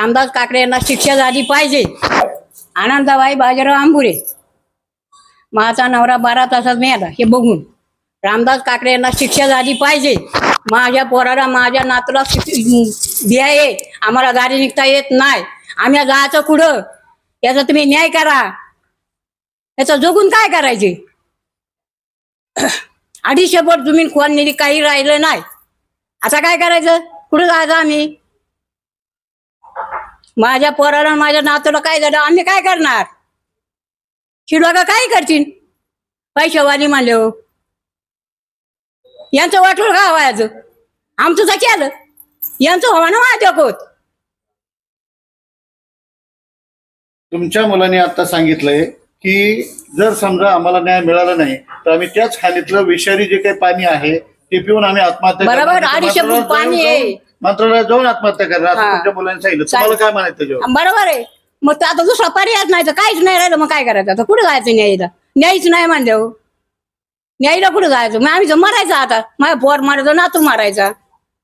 रामदास काकडे यांना शिक्षा झाली पाहिजे. आनंदाबाई बाजीराव आंबुरे, माझा नवरा 12 तासात मिळाला हे बघून रामदास काकडे यांना शिक्षा झाली पाहिजे. माझ्या पोराला माझ्या नातूला आहे, आम्हाला गाडी निघता येत नाही, आम्ही जायचं कुठं? याचा तुम्ही न्याय करा. याचा जगून काय करायचे? 250 फूट जमीन कोण नेली, काही राहिलं नाही. आता काय करायचं? कुठं जायचं आम्ही? माझ्या पोराला माझ्या नातूला काय झालं, आम्ही काय करणार? शिडवागा काय करतील पैशावाली म्हणले हो. यांचं वाटोळ का व्हायचं? आमचं तर केलं, यांचं हवा ना माझ्या कोत. तुमच्या मुलाने आता सांगितलंय की जर समजा आम्हाला न्याय मिळाला नाही तर आम्ही त्याच खाणीतलं विषारी जे काही पाणी आहे ते पिऊन आम्ही आत्महत्या करणार. बरोबर, 250 फूट पाणी आहे. मंत्रालयात जाऊन आत्महत्या करणार असं तुमच्या मुलांनी सांगितलं. तुम्हाला काय म्हणायचं त्याच्यावर? बरोबर आहे. मग आता दुसरा पर्यायच नाही तर काहीच नाही राहिलं, मग काय करायचं? आता कुठं जायचं न्यायला? न्यायच नाही म्हणले हो. न्यायला कुठं जायचं? मग आम्ही मरायचं आता. माझ्या पोर मारायचं, नातू मारायचा.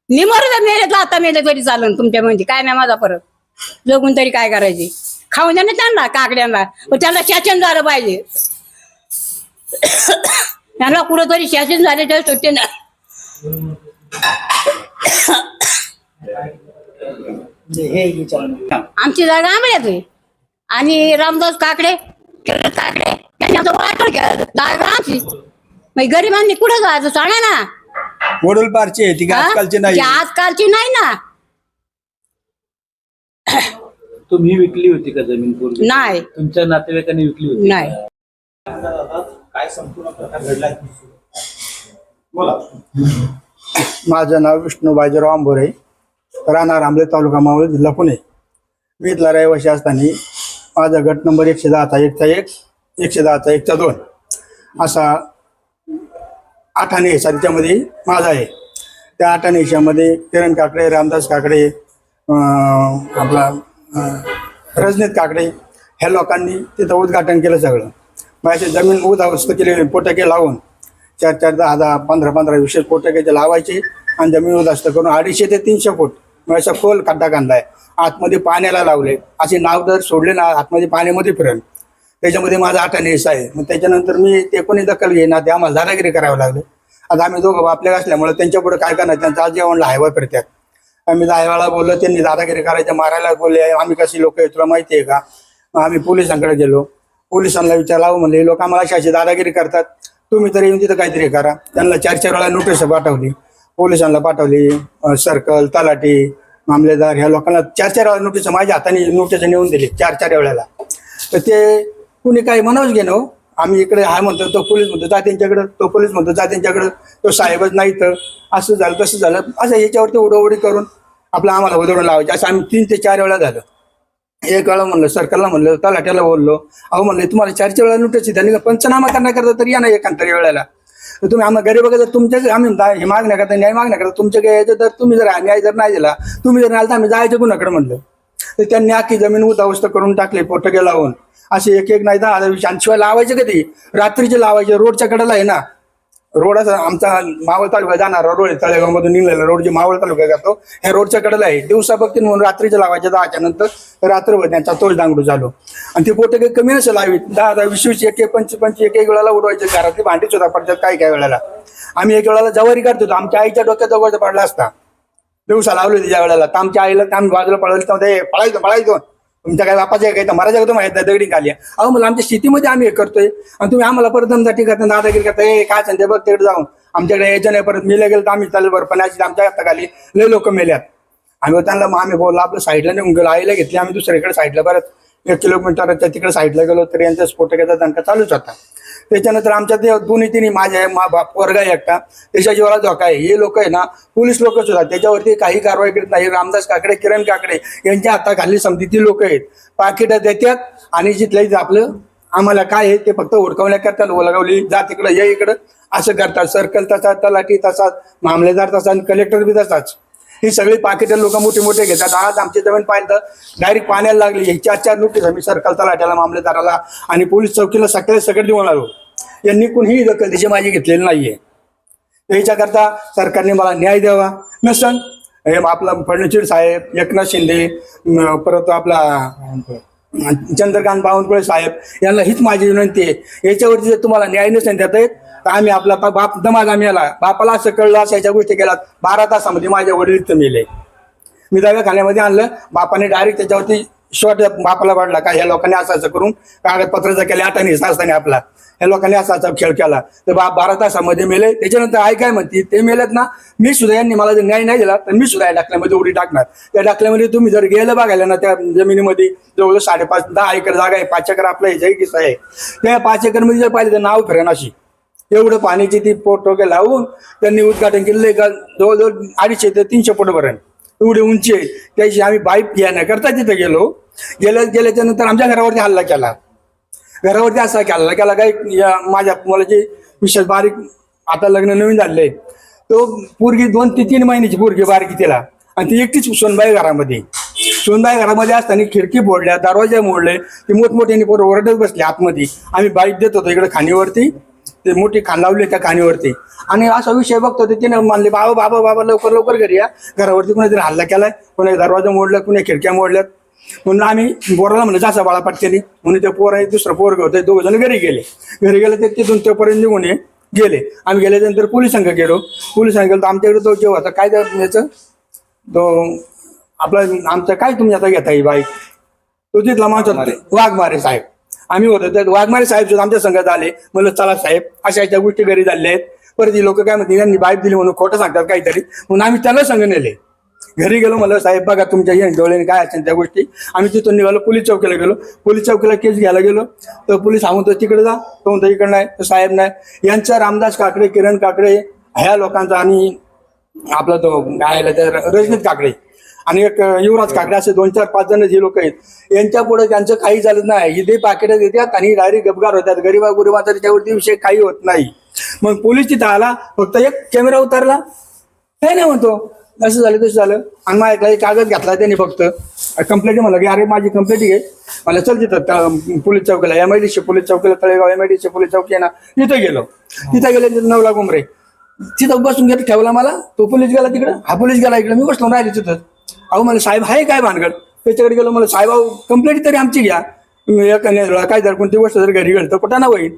निमर मेले तर आता मेले तरी चालन तुमच्या म्हणजे काय नाही माझा परत. जगून तरी काय करायचे? खाऊन द्या ना त्यांना काकड्यांना, पण त्यांना शासन झालं पाहिजे. त्यांना कुठंतरी शासन झाले तर सुट्टे ना. आमची जागा आंबळ्यात आहे आणि रामदास काकडे त्यांच्या वाटलं जागा आमची. मग गरिबांनी कुठं जायचं सांगा ना. वडोलपारची आहे ती का आजकालची नाही? आजकालची नाही ना. तुम्ही विकली होती का जमीन पूर्वी? नाही. तुमच्या नातेवाईकांनी विकली होती? नाही. काय संपूर्ण प्रकार घडलाय? बोला. माझं नाव विष्णू बाजीराव आंबोरे, राहणार आंबले, तालुका मावळ, जिल्हा पुणे. मी इथला रहिवासी असताना माझा गट नंबर 110चा 1 110चा 1चा 2 असा 8 आणे हिस्सा त्याच्यामध्ये माझा आहे. त्या 8 आणे हिश्श्यामध्ये किरण काकडे, रामदास काकडे, आपला रजनीत काकडे ह्या लोकांनी तिथं उद्घाटन केलं सगळं. मग अशी जमीन उद्ध्वस्त केली, पोटके लावून 4 10 10 15 15 20 पोटके लावायचे आणि जमीन उद्ध्वस्त करून 250 ते 300 फूट मग असा खोल खड्डा कांदाय. आतमध्ये पाण्याला लावले, असे नाव जर सोडले ना आतमध्ये पाण्यामध्ये फिरेल. त्याच्यामध्ये माझा 8 आणे हिस्सा आहे. मग त्याच्यानंतर मी ते कोणी दखल घेईना, ते आम्हाला दादागिरी करावं लागलं. आता आम्ही दोघं आपल्या असल्यामुळे त्यांच्यापुढे काय करणार? त्यांचा आज जेवणला हायवा फिरतात. आम्ही हायवाला बोललो, त्यांनी दादागिरी करायचं, मारायला बोलले. आम्ही कशी लोक आहे तुला माहिती आहे का? आम्ही पोलिसांकडे गेलो, पोलिसांना विचारलं, म्हणले हे लोक आम्हाला अशी दादागिरी करतात, तुम्ही तरी येऊन तिथं काहीतरी करा. त्यांना 4 वेळा नोटीस पाठवली, पोलिसांना पाठवली, सर्कल, तलाठी, मामलेदार ह्या लोकांना 4 वेळा नोटीस माझ्या हाताने नोटीस नेऊन दिली 4 वेळेला. तर ते कुणी काही म्हणावंच घेणं. आम्ही इकडे हा म्हणतो, तो पोलीस म्हणतो जा त्यांच्याकडं, तो पोलीस म्हणतो जा त्यांच्याकडं, तो साहेबच नाही तर असं झालं तसं झालं, असं याच्यावरती उडवडी करून आपलं आम्हाला उधळून लावायचं. असं आम्ही 3 ते 4 वेळा झालं. 1 वेळा म्हणलं सर्कलला, म्हणलं तलाट्याला बोललो, अहो म्हणलं तुम्हाला 4 वेळा नोटीस त्यांनी पंचनामा करण्याकरता तरी या ना एकांतरी वेळेला. तर तुम्ही आम्हाला गरीब जर तुमच्या आम्ही हे मागण्याकरता न्याय मागण्याकरता तुमच्या काय यायचं, तर तुम्ही जर न्याय जर नाही दिला, तुम्ही जर नाही तर आम्ही जायचं कुणाकडे म्हणलं. तर त्यांनी आखी जमीन उद्ध्वस्त करून टाकली, पोटके लावून. असे एक नाही 10 10 शिवाय लावायचे कधी? रात्रीचे लावायचे. रोडच्या कडेला आहे ना रोड, असा आमचा मावळ तालुका जाणारा रोड आहे, तळेगाव मधून निघलेला रोड जे मावळ तालुका जातो ह्या रोडच्या कडेला आहे. दिवसा बघतील म्हणून रात्रीचे लावायचे. 10च्या नंतर रात्रभर त्यांचा तोच दांगडू झालो. आणि ते पोटे काही कमी नसेल लावीत. 10 10 20 20 1 25 1 वेळेला उडवायचे. घरातली भांडी सुद्धा पडतात काय वेळेला. आम्ही 1 वेळेला जवारी काढतो, आमच्या आईच्या डोक्यात जवळ पडला असता दिवसा लावले होते ज्या वेळेला. तर आमच्या आईला आम्ही बाजूला पळायचो तुमच्या काय बापाचं आहे काही तर मारायचं होतं माहिती दगडी खाली. अहो मला आमच्या शेतीमध्ये आम्ही हे करतोय आणि तुम्ही आम्हाला परत दमदाटी करता, दादागिरी करता. हे काय सांगते बघ तिकडे जाऊन आमच्याकडे यायचं नाही, परत मेले गेलं तर आम्ही चालू बरं. पण आमच्या हाताखाली लय लोक मेल्यात. आम्ही त्यांना मग आम्ही बोललो आपलं साईडला निघून गेलो. आईला घेतली आम्ही दुसरीकडे साईडला, परत 1 किलोमीटरच्या तिकडे साईडला गेलो तर यांचा स्फोटकाचा दणका चालूच होता. त्याच्यानंतर आमच्या ते 2-3 माझ्या पोरगा एकटा त्याच्या जीवाला धोका आहे. हे लोक आहे ना पोलीस लोक सुद्धा त्याच्यावरती काही कारवाई करत नाही. रामदास काकडे, किरण काकडे यांच्या हाताखाली समतीतील लोक आहेत. पाकिटं देतात आणि जिथलं आपलं आम्हाला काय आहे ते फक्त हुडकवण्या करतात. ओलगावली जा तिकडं, या इकडं असं करतात. सर्कल तसा, तलाठी तसाच, मामलेदार तसा, कलेक्टर बी तसाच. ही सगळी पाकिटं लोक मोठे मोठे घेतात. आज आमची जमीन पाहिलं तर डायरेक्ट पाण्याला लागली. हे 4 नोटीस आम्ही सर्कल, तलाट्याला, मामलेदाराला आणि पोलीस चौकीला सगळे देऊन आलो. यांनी कुणीही दखल त्याची माझी घेतलेली नाहीये. याच्याकरता सरकारने मला न्याय द्यावा. नसन हे आपला फडणवीस साहेब, एकनाथ शिंदे, परत आपला चंद्रकांत बावनकुळे साहेब, यांना हीच माझी विनंती आहे. याच्यावरती जर तुम्हाला न्याय नसेल देता येत तर आम्ही आपला बाप दमाजा मेला, बापाला असं कळलं असं याच्या गोष्टी केल्या. 12 तासामध्ये माझ्या वडील इथं मेले. मी दवाखान्यामध्ये आणलं, बापाने डायरेक्ट त्याच्यावरती शॉट बापाला वाढला का ह्या लोकांनी असं करून कागदपत्राचा केल्या आठाने असताना आपला ह्या लोकांनी असा खेळ केला. तर बाप 12 तासामध्ये मेले. त्याच्यानंतर आई काय म्हणते, ते मेलेत ना, मी सुद्धा यांनी मला जर न्याय नाही दिला तर मी सुद्धा या डाकल्यामध्ये उडी टाकणार. त्या डाकल्यामध्ये तुम्ही जर गेलं बघायला ना, त्या जमिनीमध्ये जवळ 5.5-10 एकर जागा आहे. 5 एकर आपलं ह्याच्या किस्सा आहे. त्या 5 एकरमध्ये जर पाहिलं तर नाव फिरण अशी एवढं पाण्याची ती पोट वगैरे लावून त्यांनी उद्घाटन केलेलं का जवळजवळ 250 ते 300 फूटपर्यंत एवढी उंची आहे. त्याची आम्ही बाईक घेण्याकरता तिथं गेल्याच्या नंतर आमच्या घरावरती हल्ला केला. घरावरती असा केला काय, माझ्या मुलाची विशेष बारीक, आता लग्न नवीन झालेलं आहे, तो पोरगी 2 ते 3 महिन्याची पोरगी बारकी तिला, आणि ती एकटीच सोनबाई घरामध्ये असताना खिडकी फोडल्या, दरवाजा मोडले, ती मोठमोठ्याने पोरं ओरडत बसले आतमध्ये. आम्ही बाईक देत होतो इकडे खाणीवरती, ते मोठी खाण लावली त्या खाणीवरती, आणि असा विषय बघतो ते तिने मानले, बाबा लवकर घरी या, घरावरती कुणीतरी हल्ला केलाय, कुणी दरवाजा मोडला, कुणी खिडक्या मोडल्यात. म्हणून आम्ही बोराला म्हणलं जासा बाळा पटकेली, म्हणून ते पोर आहे दुसरं पोरग होतं, 2 जण घरी गेले. ते तिथून तेपर्यंत निघून गेले. आम्ही गेल्यानंतर पोलिसांकडे गेलो तर आमच्याकडे तो जेव्हा होता काय याचं तो आपला आमचं काय तुम्ही आता घेता ही बाईक, तो तिथला माणूस वाघमारे साहेब, आम्ही होतो त्यात वाघमारे साहेब सुद्धा आमच्या संघात आले. म्हणलं चला साहेब, अशा गोष्टी घरी झालेल्या आहेत. परत ही लोक काय म्हणते यांनी बाईक दिली म्हणून खोटं सांगतात काहीतरी, म्हणून आम्ही त्याला संघ नेले. घरी गेलो, म्हणलं साहेब बघा तुमच्या डोळ्याने काय असेल त्या गोष्टी. आम्ही तिथून निघालो, पोलीस चौकीला केस घ्यायला गेलो. तर पोलीस म्हणतो तिकडे जा, तो म्हणतो इकडे नाही, तर साहेब नाही. यांचा रामदास काकडे, किरण काकडे ह्या लोकांचा, आणि आपला तो काय रजनीत काकडे आणि एक युवराज काकडे, असे 2-4-5 जण जे लोक आहेत, यांच्या पुढे त्यांचं काही झालं नाही. इथे पाकिटं देतात आणि डायरेक्ट गपगार होतात. गरिबाचा त्याच्यावरती विषय काही होत नाही. मग पोलीस तिथं आला, फक्त एक कॅमेरा उतरला, काही नाही म्हणतो, असं झालं तसं झालं. आणि माझ्याकडे एक कागद घातला त्याने, फक्त कंप्लेंट म्हणलं की अरे माझी कंप्लेंट घे, मला चल तिथं पोलीस चौकीला, MIDC पोलीस चौकीला, तळेगाव MIDC पोलीस चौकी आहे ना, तिथं गेलो. तिथं गेले 9 गुमरे, तिथं बसून घेत ठेवला मला. तो पोलीस गेला तिकडं, हा पोलीस गेला इकडं, मी बसलो राहिले तिथं. अहो मला साहेब आहे काय भानगड, त्याच्याकडे गेलो. मला साहेब अहो कंप्लेंट तरी आमची घ्या, काय जर कोणती गोष्ट जर घरी गेलं तर कुठं ना होईल.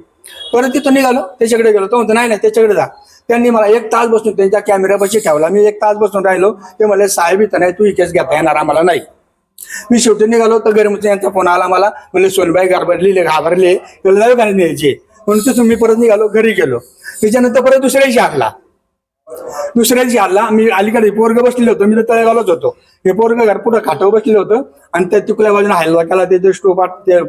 परत तिथं निघालो, त्याच्याकडे गेलो. तो म्हणतो नाही त्याच्याकडे जा. त्यांनी मला 1 तास बसून त्यांच्या कॅमेऱ्यापाशी ठेवला. मी 1 तास बसून राहिलो. ते म्हणले साहेब इथं नाही, तू ही केस घेता येणार आम्हाला नाही. मी शेवटी निघालो तर गरमचा यांचा फोन आला मला, म्हणजे सोनबाई घाबरले, त्याला दवाखान्यात न्यायचे. म्हणून तिथून मी परत निघालो, घरी गेलो. त्याच्यानंतर परत दुसऱ्या दिवशी हल्ला. मी अलीकडे पोरग बसलेलो होतो, मी तर तळेगावलाच होतो. हे पोरग घर पुढं खाटावर बसलेलं होतं, आणि त्या तिकल्या बाजूने हल्ला केला. ते स्टोपात ते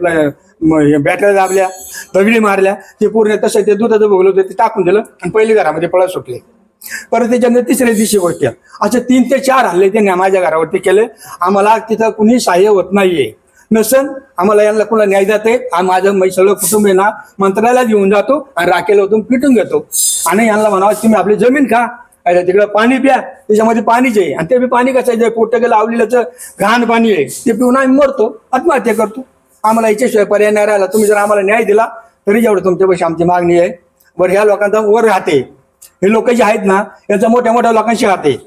बॅटऱ्या दाबल्या, दगडी मारल्या. ते पूर्ण तसं ते दुधाचं भोगलं होतं, ते टाकून दिलं आणि पहिले घरामध्ये पळत सुटले. परत त्याच्यानंतर 3ऱ्या दिवशी गोष्ट, असे 3 ते 4 हल्ले त्यांनी माझ्या घरावरती केले. आम्हाला तिथं कुणी सहाय्य होत नाहीये. नसन आम्हाला यांना कुणाला न्याय जाते. माझं सगळं कुटुंब आहे ना मंत्रालयात घेऊन जातो आणि राखेल होतो, पिटून घेतो. आणि यांना म्हणावं तुम्ही आपली जमीन खा, तिकडं पाणी प्या, त्याच्यामध्ये पाणीच आहे. आणि ते बी पाणी कसं आहे, पोट गेलं आवलीचं घाण पाणी आहे, ते पिऊन आम्ही मरतो, आत्महत्या करतो. आम्हाला याच्याशिवाय पर्याय नाही राहिला. तुम्ही जर आम्हाला न्याय दिला तरी जेवढं तुमच्यापाशी आमची मागणी आहे. बरं ह्या लोकांचा वर राहते, हे लोक जे आहेत ना यांचा मोठ्या लोकांशी राहते.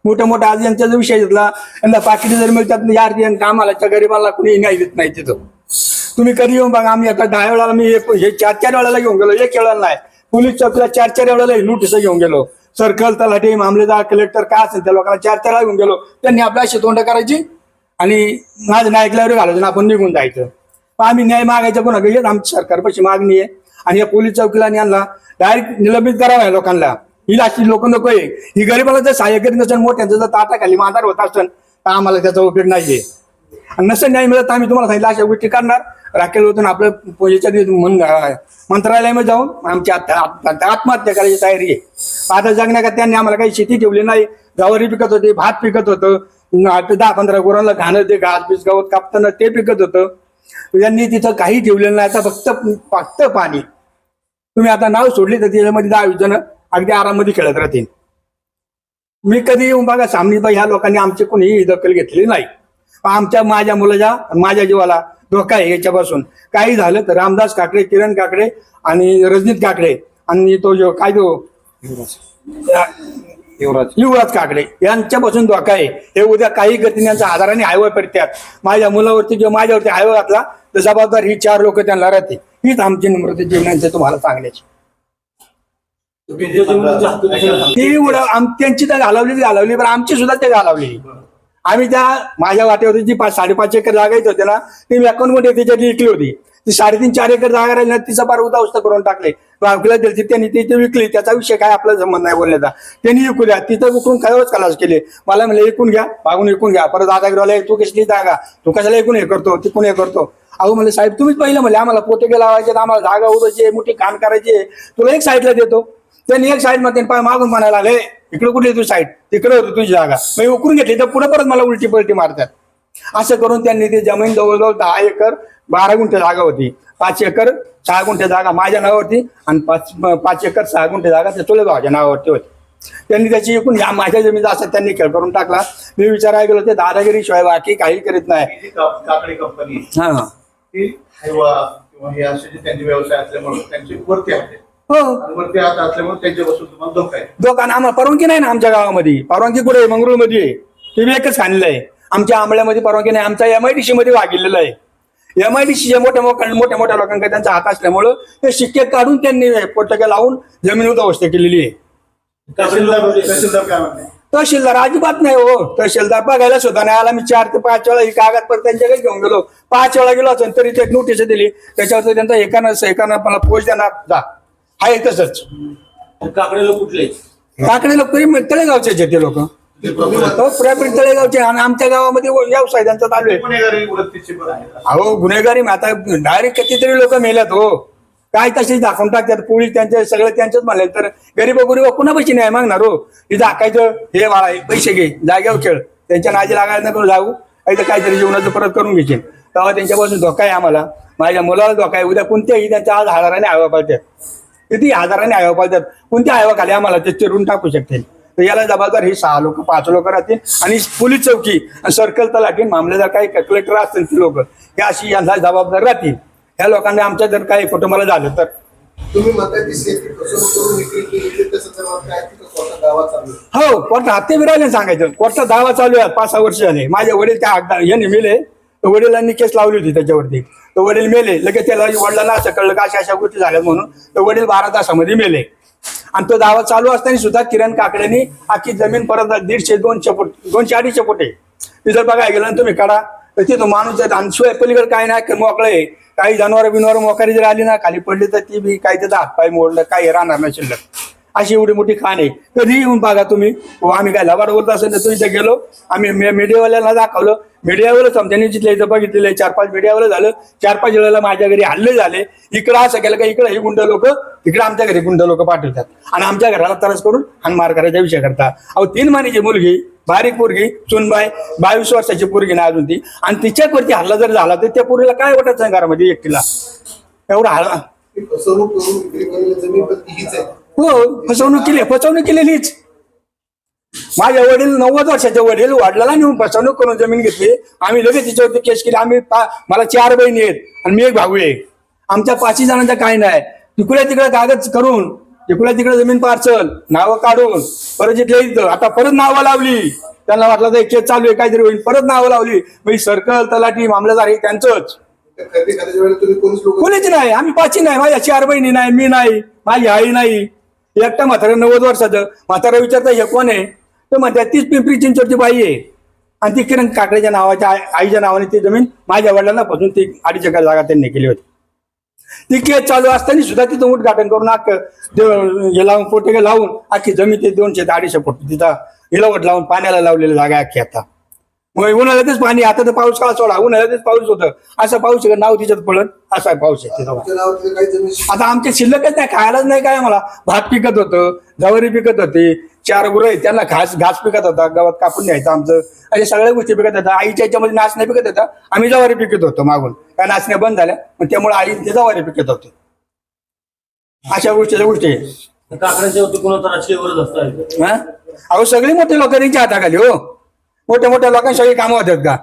मोठ्या आज यांचा जो विषय घेतला, यांना पाकिटे जर मिळतात यार कामाला, त्या गरीबाला कुणी न्याय देत नाही. तिथं तुम्ही कधी येऊन बघा. आम्ही आता 10 वेळाला मी हे 4 वेळाला घेऊन गेलो, 1 वेळाला नाही. पोलीस चौकीला 4 वेळाला नोटीस घेऊन गेलो. सर्कल तलाठी मामलेदार कलेक्टर काय असेल त्या लोकांना 4 वेळा घेऊन गेलो. त्यांनी आपल्या अशी तोंड करायची आणि माझं नाही ऐकल्यावर घालायचं, आपण निघून जायचं. आम्ही न्याय मागायचा कोणा हेच आमची सरकारपाशी मागणी आहे. आणि या पोलीस चौकीला यांना डायरेक्ट निलंबित करावं आहे लोकांना. ही अशी लोक नको आहे. ही गरीबाला जर सहाय्य करीत नसेल, मोठ्यांचा जर ताटाखाली मांदार होत असेल तर आम्हाला त्याचा उपयोग नाहीये. आणि नसेल न्याय मिळत आम्ही तुम्हाला सांगितलं अशा गोष्टी करणार. राखेल होतं आपलं याच्या मंत्रालयामध्ये जाऊन आमची आत्महत्या करायची तयारी आहे. आता जगण्याका त्यांनी आम्हाला काही शेती ठेवली नाही. गवारी पिकत होते, भात पिकत होतं, 10-15 गुरांना घाणं ते घास बीस गवत कापताना ते पिकत होतं. यांनी तिथं काही ठेवलेलं नाही. आता फक्त पाणी. तुम्ही आता नाव सोडली तर त्याच्यामध्ये 10-20 जण अगदी आराममध्ये खेळत राहतील. मी कधी येऊन बघा सामनी ह्या लोकांनी आमची कोणीही दखल घेतली नाही. माझ्या मुलाच्या माझ्या जीवाला धोका आहे याच्यापासून. काही झालं तर रामदास काकडे, किरण काकडे आणि रजनीत काकडे आणि तो जो काय तो युवराज काकडे यांच्यापासून धोका आहे. हे उद्या काही करतील, यांचा आधाराने हायवे पडतात. माझ्या मुलावरती किंवा माझ्यावरती हायवे घातला तर जबाबदार ही 4 लोक त्यांना राहते. हीच आमची नम्रता जीवनांचे तुम्हाला सांगण्याची. ती त्यांची तर घालवली पण आमची सुद्धा ते घालवली. आम्ही त्या माझ्या वाट्यावरती जी 5-5.5 एकर जागा येत होते ना, ती मी अकाउंट मध्ये त्याच्यात विकली होती. ती 3.5-4 एकर जागा राहिली ना, तिचा पार उतावस्त करून टाकले. बाकीला दिली त्यांनी ती विकली. त्याचा विषय काय आपला संबंध नाही बोलण्याचा. त्यांनी विकू द्या. तिथं विकून खरंच खलास केले. मला म्हणले विकून घ्या, मागून विकून घ्या. परत दादागिरीवाला तू कसली जागा, तू कशाला ऐकून हे करतो, तिकून हे करतो. अहो म्हणले साहेब तुम्हीच पहिलं म्हणले आम्हाला पोटे लावायचे, आम्हाला जागा उदायची, मोठी काम करायची, तुला एक साईडला देतो. त्यांनी एक साईड मध्ये मागून म्हणायला लागले इकडे कुठे तू साईड, तिकडे होती तुझी जागा, मी उकरून घेतली तर पुढे परत मला उलटी पलटी मारतात. असं करून त्यांनी ते जमीन जवळजवळ 10 एकर 12 गुंठे जागा होती. 5 एकर 6 गुंठे जागा माझ्या नावावरती आणि 5 एकर 6 गुंठे जागा त्या चुलत भावाच्या नावावरती होती. त्यांनी त्याची एकूण माझ्या जमीन असं त्यांनी खेळ करून टाकला. मी विचारायला गेलो ते दादागिरी शिवाय बाकी काही करीत नाही. काकडे कंपनी हा ती हैवा किंवा हे असे जे त्यांचे व्यवसाय असल्यामुळे त्यांचे वरती आहे. हो वरती हात असल्यामुळे त्यांच्यापासून तुम्हाला धोका आहे. दुकान आम्हाला परवानगी नाही ना आमच्या गावामध्ये. परवानगी कुठे मंगरुळमध्ये आहे, ते मी एकच आणलेलं आहे. आमच्या आंबळ्यामध्ये परवानगी नाही. आमच्या MIDC मध्ये वागिलेलं आहे. MIDC मोठ्या मोठ्या लोकांकडे त्यांचा हात असल्यामुळं ते शिक्के काढून त्यांनी पोटक्या लावून जमीन उद्ध्वस्त केलेली आहे. तहसीलदार काय म्हणते? तहसीलदार अजिबात नाही हो. तहसीलदार बघायला सुद्धा नाही आला. मी 4 ते 5 वेळा ही कागदपत्र त्यांच्याकडे घेऊन गेलो. 5 वेळा गेलो असेल तरी ते नोटीस दिली. त्याच्यावर त्यांचा एकानं मला पोच देणार जा आहे तसंच. काकडे लोक कुठले? काकडे लोक तरी तळेगावचे ते लोक प्रायव्हेट तळेगावचे. आणि आमच्या गावामध्ये व्यवसाय त्यांचा चालू आहे. गुन्हेगारी वृत्तीची पण आहे. अहो गुन्हेगारी आता डायरेक्ट कितीतरी लोक मेल्यात हो. काय तशी दाखवून टाकतात. पोलीस त्यांचे सगळं त्यांचंच म्हणले तर गरीब कुणापाशी नाही मागणार हो. इथं हाकायचं हे वाळा पैसे घे जाग्यावर खेळ, त्यांच्या नादी लागायला नको जाऊ, इथं काहीतरी जीवनाचं परत करून घेशील. तेव्हा त्यांच्यापासून धोका आहे आम्हाला. माझ्या मुलाला धोका आहे. उद्या कोणत्याही त्यांच्या आज हजाराने हवा पाळतात, किती हजाराने हवा पाळतात. कोणत्या हवाखाली आम्हाला ते चिरून टाकू शकतील. तर याला जबाबदार हे 6 लोक 5 लोक राहतील. आणि पोलीस चौकी सर्कल तलाठी मामलेदार काही कलेक्टर असतील ती लोक हे अशी यांना जबाबदार राहतील. ह्या लोकांनी आमच्या जर काही कुटुंबाला झालं तर तुम्ही म्हणताय ती शेती फसवणूक करून विक्री केली त्या संदर्भात काय तिथं कोर्टात दावा चालू आहे? हो कोर्टात हत्ते विरायला सांगायचं. कोर्टात दावा चालू आहे. 5-6 वर्ष झाले. माझे वडील त्या याने मेले तर वडिलांनी केस लावली होती त्याच्यावरती. तर वडील मेले लगेच. त्याला वडिलांना असं कळलं का अशा गोष्टी झाल्या म्हणून तर वडील 12 तासामध्ये मेले. आणि तो दावा चालू असताना सुद्धा किरण काकडेनी आखी जमीन परत 150-200 फूट 200-250 फूट आहे. ती जर बघायला गेलं तुम्ही काढा तर तिथं माणूस शिवाय पलीकडे काय नाही मोकळं आहे. काही जनावर मोकारी जर आली ना खाली पडली तर ती बी काही त्याचा हातपाय मोडलं काही राहणार नाही शिल्लक. अशी एवढी मोठी खाण आहे. कधी येऊन बघा तुम्ही. आम्ही काय लबाड बोलत असेल तर तुम्ही इथं गेलो. आम्ही मीडियावाल्याला दाखवलं. मीडियावरच त्यांनी जिथलं इथं बघितलेलं आहे. 4-5 मीडियावर झालं. 4-5 वेळेला माझ्या घरी हल्ले झाले. इकडं असं केलं का इकडे हे गुंड लोक इकडे आमच्या घरी गुंड लोक पाठवतात आणि आमच्या घराला त्रास करून हाणमार करायचा विषय करता. अहो 3 महिन्याची मुलगी बारीक पोरगी सुनबाई 22 वर्षाची पोरगी नाही अजून ती. आणि तिच्यावरती हल्ला जर झाला तर त्या पोरीला काय वाटत घरामध्ये एकटीला एवढा हल्ला. ती फसवणूक करून विक्री केलेली जमीन पण तीच आहे. हो फसवणूक केलेलीच. माझे वडील 90 वर्षाचे वडील वडिलांना नेऊन फसवणूक करून जमीन घेतली. आम्ही लगेच तिच्यावरती केस केली. मला 4 बहिणी आहेत आणि मी एक भाऊ आहे. आमच्या 5 जणांचा काही नाही. तिकडे कागद करून तिकडे जमीन पार्सल नावं काढून परत जिथले आता परत नावं लावली. त्यांना वाटलं तर केस चालू आहे काहीतरी होईल. परत नावं लावली. म्हणजे सर्कल तलाठी मामलेदार हे त्यांचंच. खरेदी करायच्या वेळेला तुम्ही कोणीच लोक कोणीच नाही. आम्ही 5 नाही. माझ्या 4 बहिणी नाही, मी नाही, माझी आई नाही. एकटा म्हातारा 90 वर्षाचं. म्हातारा विचारता हे कोण आहे तर म्हणतात तीच पिंपरी चिंचवडची बाई आहे. आणि ती किरण काकडेच्या नावाच्या आईच्या नावाने ती जमीन माझ्या वडिलांना पासून ती 2.5 एकर जागा त्यांनी केली होती. ती केस चालू असताना सुद्धा तिथं उद्घाटन करून हे लावून पोटे लावून आखी जमीन ते 200-250 फूट तिथं हिलावट लावून पाण्याला लावलेली जागा अख्खी. आता मग उन्हाळ्यातच पाणी. आता तर पाऊस का सोडा उन्हाळ्यातच पाऊस होतं. असं पाऊस नाव तिच्यात पडत असा पाऊस आहे तिथं. तुमच्या नावात काही जमीन आता आमच्या शिल्लकच नाही. खायलाच नाही काय. मला भात पिकत होतं, ज्वारी पिकत होती, 4 गुरं आहेत त्यांना घास पिकत होता. गवत कापून न्यायचं आमचं. अशा सगळ्या गोष्टी पिकत होत्या. आईच्या याच्यामध्ये नाचण्या पिकत होता. आम्ही ज्वारी पिकत होतो मागून. त्या नाचण्या बंद झाल्या मग त्यामुळे आई ते ज्वारी पिकत होते. अशा गोष्टी काकड्याच्या वरती कोणाचा राजकीय विरोध असतो? अहो सगळी मोठे लोक त्यांच्या हाताखाली हो. मोठ्या लोकांना सगळी कामं होतात का.